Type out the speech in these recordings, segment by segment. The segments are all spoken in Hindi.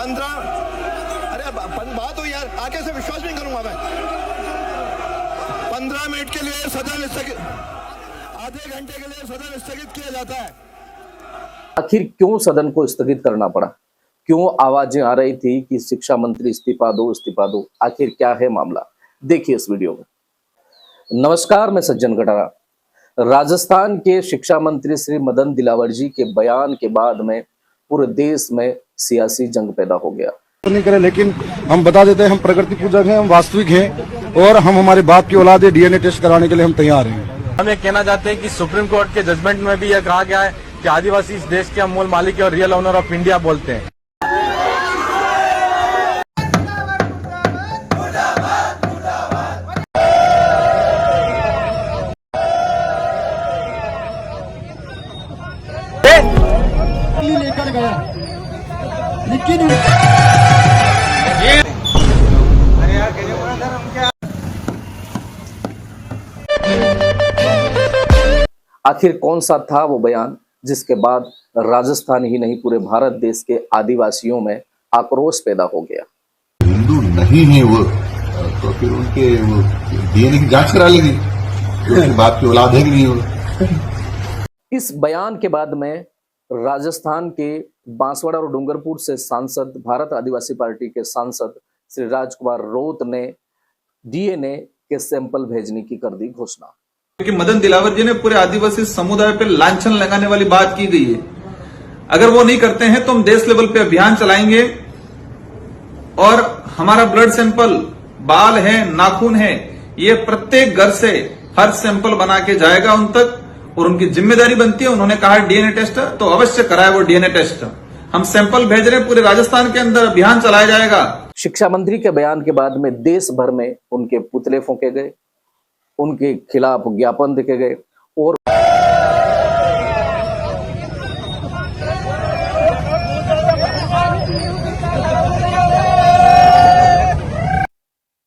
15 अरे बात हो यार, आगे से विश्वास नहीं करूंगा मैं। 15 मिनट के लिए सदन स्थगित, आधे घंटे के लिए सदन स्थगित किया जाता है। आखिर क्यों सदन को स्थगित करना पड़ा? क्यों आवाजें आ रही थी कि शिक्षा मंत्री इस्तीफा दो, इस्तीफा दो? आखिर क्या है मामला, देखिए इस वीडियो में। नमस्कार, मैं सज्जन कटारा। राजस्थान के शिक्षा मंत्री श्री मदन दिलावर जी के बयान के बाद में पूरे देश में सियासी जंग पैदा हो गया। नहीं करे, लेकिन हम बता देते हैं, हम प्रकृति पूजक हैं, हम वास्तविक हैं और हम हमारे बाप की औलाद है। डीएनए टेस्ट कराने के लिए हम तैयार हैं। हम ये कहना चाहते हैं कि सुप्रीम कोर्ट के जजमेंट में भी यह कहा गया है कि आदिवासी इस देश के अनमोल मालिक है और रियल ओनर ऑफ इंडिया बोलते हैं। लेकर गया लेकिन आखिर कौन सा था वो बयान जिसके बाद राजस्थान ही नहीं पूरे भारत देश के आदिवासियों में आक्रोश पैदा हो गया? हिंदू नहीं है वो, तो फिर उनके वो डीएनए की जांच करा लेंगे, उनके बाप की औलाद है कि नहीं वो। इस बयान के बाद में राजस्थान के बांसवाड़ा और डूंगरपुर से सांसद, भारत आदिवासी पार्टी के सांसद श्री राजकुमार रोत ने डीएनए के सैंपल भेजने की कर दी घोषणा। क्योंकि मदन दिलावर जी ने पूरे आदिवासी समुदाय पर लांछन लगाने वाली बात की गई है। अगर वो नहीं करते हैं तो हम देश लेवल पे अभियान चलाएंगे और हमारा ब्लड सैंपल, बाल है, नाखून है, ये प्रत्येक घर से हर सैंपल बना के जाएगा उन तक, और उनकी जिम्मेदारी बनती है। उन्होंने कहा डीएनए टेस्ट, तो अवश्य कराए वो डीएनए टेस्ट। हम सैंपल भेज रहे हैं, पूरे राजस्थान के अंदर अभियान चलाया जाएगा। शिक्षा मंत्री के बयान के बाद में देश भर में उनके पुतले फूंके गए, उनके खिलाफ ज्ञापन दिखे गए और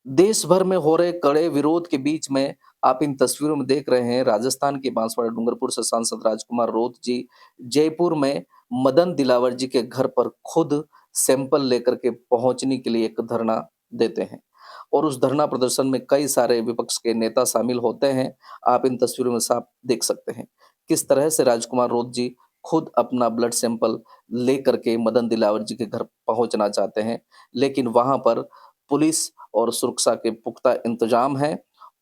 देश भर में हो रहे कड़े विरोध के बीच में आप इन तस्वीरों में देख रहे हैं राजस्थान के बांसवाड़ा डूंगरपुर से सांसद राजकुमार रोत जी जयपुर में मदन दिलावर जी के घर पर खुद सैंपल लेकर के पहुंचने के लिए एक धरना देते हैं और उस धरना प्रदर्शन में कई सारे विपक्ष के नेता शामिल होते हैं। आप इन तस्वीरों में साफ देख सकते हैं किस तरह से राजकुमार रोत जी खुद अपना ब्लड सैंपल लेकर के मदन दिलावर जी के घर पहुंचना चाहते हैं, लेकिन वहां पर पुलिस और सुरक्षा के पुख्ता इंतजाम है।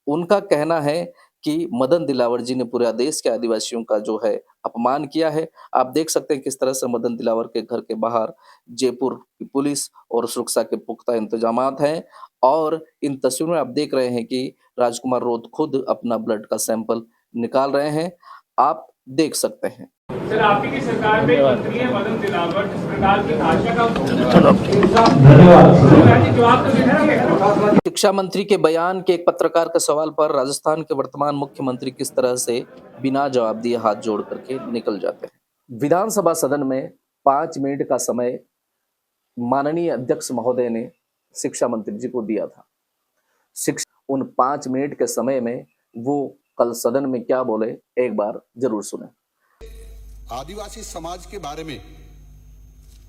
उनका कहना है कि मदन दिलावर जी ने पूरे देश के आदिवासियों का जो है अपमान किया है। आप देख सकते हैं किस तरह से मदन दिलावर के घर के बाहर जयपुर की पुलिस और सुरक्षा के पुख्ता इंतजामात हैं और इन तस्वीरों में आप देख रहे हैं कि राजकुमार रोत खुद अपना ब्लड का सैंपल निकाल रहे हैं। आप देख सकते हैं। सर, आपकी की सरकार में मंत्री है मदन दिलावर, जिस प्रकार की भाषा का शिक्षा मंत्री के बयान के एक पत्रकार के सवाल पर राजस्थान के वर्तमान मुख्यमंत्री किस तरह से बिना जवाब दिए हाथ जोड़ करके निकल जाते हैं। विधानसभा सदन में 5 मिनट का समय माननीय अध्यक्ष महोदय ने शिक्षा मंत्री जी को दिया था। उन 5 मिनट के समय में वो कल सदन में क्या बोले, एक बार जरूर सुने। आदिवासी समाज के बारे में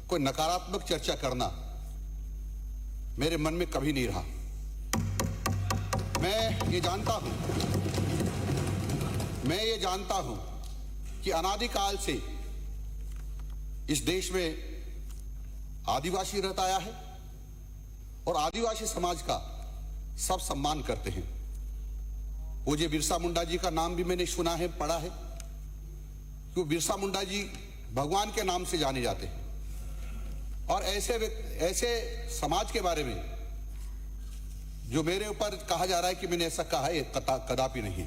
कोई नकारात्मक चर्चा करना मेरे मन में कभी नहीं रहा। मैं ये जानता हूं कि अनादिकाल से इस देश में आदिवासी रहता आया है और आदिवासी समाज का सब सम्मान करते हैं। पूज्य बिरसा मुंडा जी का नाम भी मैंने सुना है, पढ़ा है, क्यों बिरसा मुंडा जी भगवान के नाम से जाने जाते हैं। और ऐसे समाज के बारे में जो मेरे ऊपर कहा जा रहा है कि मैंने ऐसा कहा है, कदापि नहीं।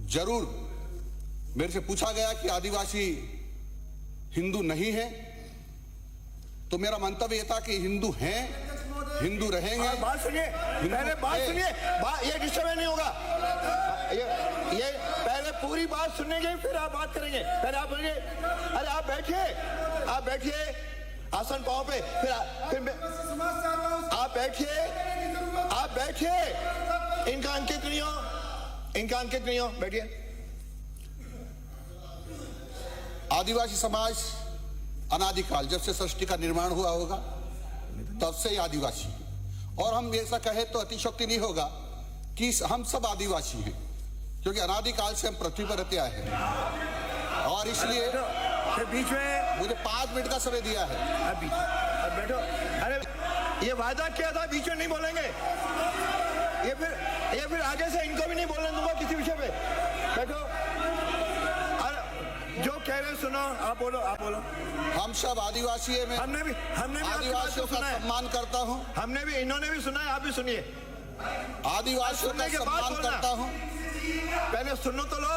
जरूर मेरे से पूछा गया कि आदिवासी हिंदू नहीं है, तो मेरा मंतव्य यह था कि हिंदू हैं, हिंदू रहेंगे। बात सुनिए, पहले बात सुनिए, ये डिस्टर्ब नहीं होगा। ये पहले पूरी बात सुनेंगे फिर आप बात करेंगे। पहले आप बोलिए, अरे आप बैठिए आसन पाओ पे, फिर आप बैठिए। इनका अंकित नहीं हो, बैठिए। आदिवासी समाज अनादिकाल जब से सृष्टि का निर्माण हुआ होगा तब से ही आदिवासी हैं। और हम ऐसा कहे तो अतिशयोक्ति नहीं होगा कि हम सब आदिवासी हैं, क्योंकि अनादिकाल से हम पृथ्वी पर रहते आए हैं। और इसलिए फिर बीच में मुझे 5 मिनट का समय दिया है। अब बैठो। अरे ये वादा किया था, बीच में नहीं बोलेंगे। ये फिर आगे से इनको भी नहीं बोलने दूंगा किसी विषय पे। बैठो। अरे जो कह रहे सुनो, आप बोलो। हम सब आदिवासी हैं। हमने भी आदिवासियों का सम्मान करता हूँ। हमने भी, इन्होंने भी सुना है, आप भी सुनिए। आदिवासियों का सम्मान करता हूँ। पहले सुनो तो लो।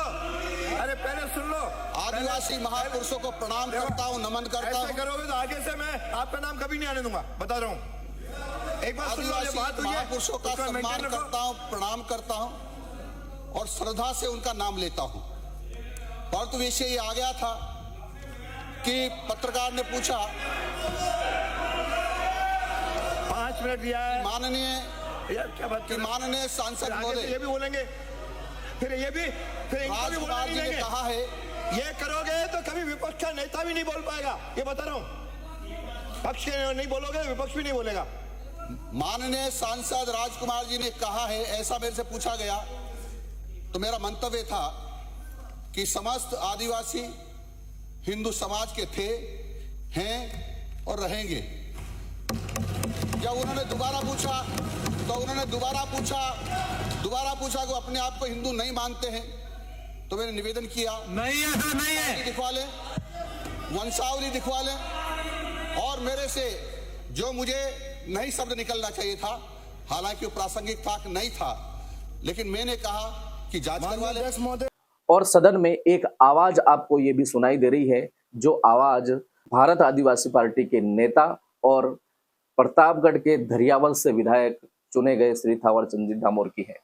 अरे पहले सुन लो। आदिवासी महापुरुषों को प्रणाम करता हूँ, नमन करता हूँ। ऐसे करोगे तो आगे से मैं आपका नाम कभी नहीं आने दूंगा, बता रहा हूँ। एक बात सुन लो, ये बात हुई है, महापुरुषों का उसका सम्मान maintain रखो। करता हूँ, प्रणाम करता हूँ और श्रद्धा से उनका नाम लेता हूँ। परंतु विषय ये आ गया था कि पत्रकार ने पूछा, 5 मिनट दिया है माननीय यार, क्या बात कि माननीय सांसद आगे से महोदय ये भी बोलेंगे, फिर इनको भी बोलने राजकुमार नहीं जी ने देंगे। कहा है, ये करोगे तो कभी विपक्ष का नेता भी नहीं बोल पाएगा, ये बता रहा हूँ। पक्ष के नहीं बोलोगे, विपक्ष भी नहीं बोलेगा। माननीय सांसद राजकुमार जी ने कहा है, ऐसा मेरे से पूछा गया तो मेरा मंतव्य था कि समस्त आदिवासी हिंदू समाज के थे, हैं और रहेंगे। जब उन्होंने दोबारा पूछा कि वो अपने आप को हिंदू नहीं मानते हैं, तो मैंने निवेदन किया, नहीं ऐसा नहीं है। दिखवा लें, वंशावली दिखवा लें। और मेरे से जो मुझे नहीं शब्द निकलना चाहिए था, हालांकि वो प्रासंगिक था कि नहीं था, लेकिन मैंने कहा कि जांच करवा लें। और सदन में एक आवाज आपको ये भी सुनाई दे रही है, जो आवाज भारत आदिवासी पार्टी के नेता और प्रतापगढ़ के धरियावल से विधायक चुने गए श्री थावरचंद जी डामोर की है।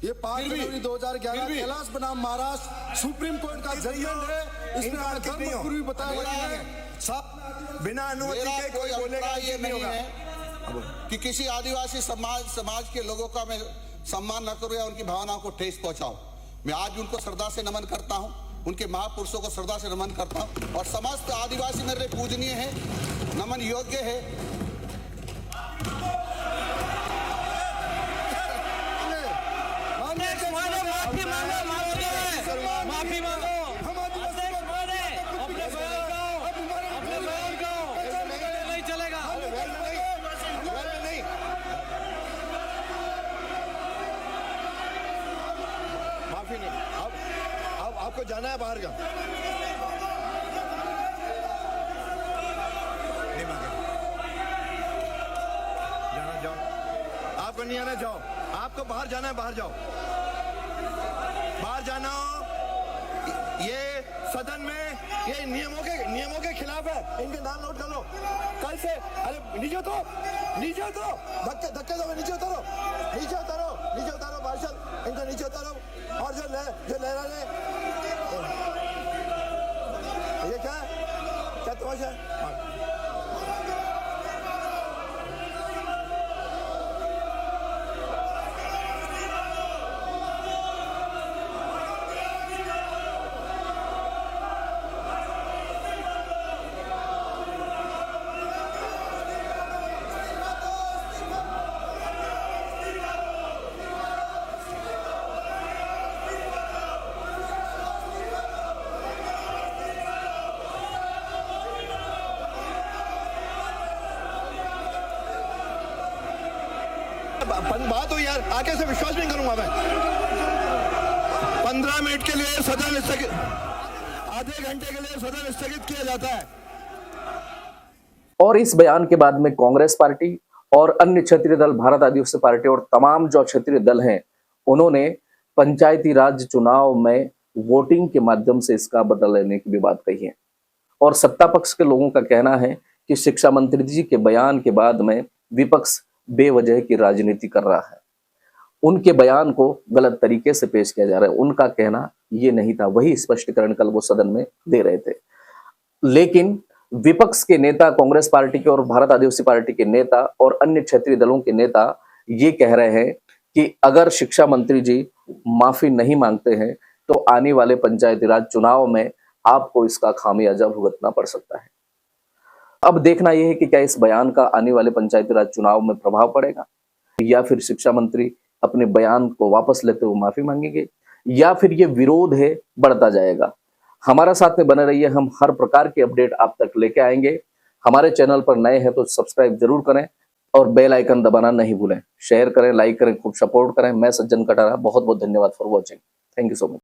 ये 5 जनवरी 2011 कैलाश बनाम महाराष्ट्र सुप्रीम कोर्ट का जजमेंट है। इसमें पूर्व बताया गया है, बिना अनुमति मेरा के कोई कोई बोलेगा अभिप्राय ये नहीं होगा। है कि किसी आदिवासी समाज के लोगों का मैं सम्मान न करूं या उनकी भावनाओं को ठेस पहुंचाऊं। मैं आज भी उनको श्रद्धा से नमन करता हूं, उनके महापुरुषों को श्रद्धा से नमन करता हूं, और समस्त आदिवासी मेरे लिए पूजनीय है, नमन योग्य है। माफी मांगो। नहीं चलेगा। माफी नहीं। अब आपको जाना है बाहर का, नहीं मांगे। जाओ। आपको नहीं आना, जाओ। आपको बाहर जाना है, बाहर जाओ। बाहर जाना हो। ये सदन में ये नियमों के खिलाफ है, इनके नाम नोट कर लो। कल से अरे नीचे उतरो, धक्के दो, नीचे उतारो मार्शल, इनको नीचे उतारो। और जो लहरा रहे, ये क्या तमाशा है? बात हो यार, आगे से विश्वास नहीं करूंगा मैं। 15 मिनट के लिए सदन स्थगित, आधे घंटे के लिए सदन स्थगित किया जाता है। और इस बयान के बाद में कांग्रेस पार्टी और अन्य क्षेत्रीय दल, भारत आदिवासी पार्टी और तमाम जो क्षेत्रीय दल हैं, उन्होंने पंचायती राज चुनाव में वोटिंग के माध्यम से इसका बदला लेने की भी बात कही है। और सत्ता पक्ष के लोगों का कहना है कि शिक्षा मंत्री जी के बयान के बाद में विपक्ष बेवजह की राजनीति कर रहा है, उनके बयान को गलत तरीके से पेश किया जा रहा है। उनका कहना ये नहीं था, वही स्पष्टीकरण कल वो सदन में दे रहे थे। लेकिन विपक्ष के नेता, कांग्रेस पार्टी के और भारत आदिवासी पार्टी के नेता और अन्य क्षेत्रीय दलों के नेता ये कह रहे हैं कि अगर शिक्षा मंत्री जी माफी नहीं मांगते हैं तो आने वाले पंचायती राज चुनाव में आपको इसका खामियाजा भुगतना पड़ सकता है। अब देखना यह है कि क्या इस बयान का आने वाले पंचायती राज चुनाव में प्रभाव पड़ेगा, या फिर शिक्षा मंत्री अपने बयान को वापस लेते हुए माफी मांगेंगे, या फिर ये विरोध है बढ़ता जाएगा। हमारा साथ में बने रहिए, हम हर प्रकार की अपडेट आप तक लेके आएंगे। हमारे चैनल पर नए हैं तो सब्सक्राइब जरूर करें और बेल आइकन दबाना नहीं भूलें। शेयर करें, लाइक करें, खूब सपोर्ट करें। मैं सज्जन कटारा, बहुत बहुत धन्यवाद for watching. Thank you so much.